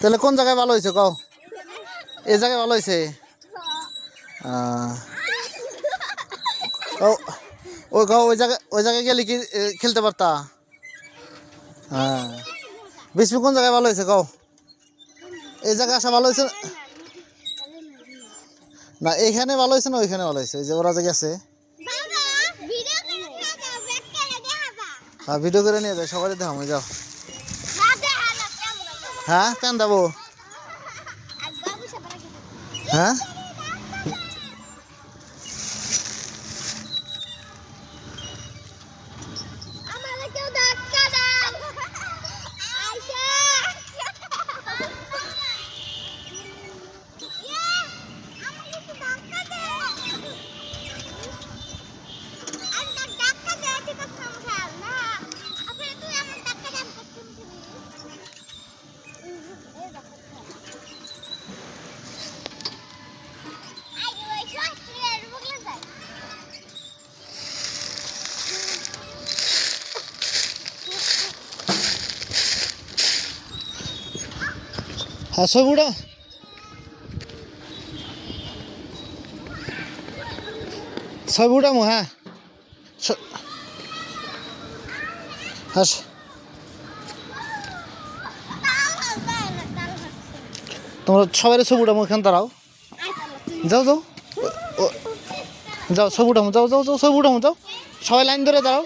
তাহলে কোন জায়গায় ভালো হয়েছে কও? এই জায়গায় ভালো হয়েছে। ওই কও ওই জায়গায় গেলে কি খেলতে পারতা? হ্যাঁ, বিস্মি কোন জায়গায় ভালো হয়েছে কও? এই জায়গায় আসা ভালো হয়েছে না? এইখানে ভালো হয়েছে না ওইখানে ভালো হয়েছে? ওই যে ওরা যে গেছে। হ্যাঁ, ভিডিও করে নিয়ে যায়, সবাই দেখাম। যাও। হ্যাঁ, কেন যাবো? হ্যাঁ, হ্যাঁ, ছবি উঠাও। ছবি উঠামো। হ্যাঁ, হ্যাঁ, তোমরা সবাই ছবি উঠামো, এখানে দাঁড়াও। যাও যাও যাও, ছবি উঠামো। যাও যাও যাও, ছবি উঠামো। যাও, সবাই লাইন ধরে দাঁড়াও।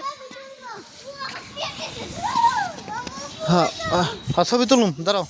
হ্যাঁ, ছবি তুলুন, দাঁড়াও।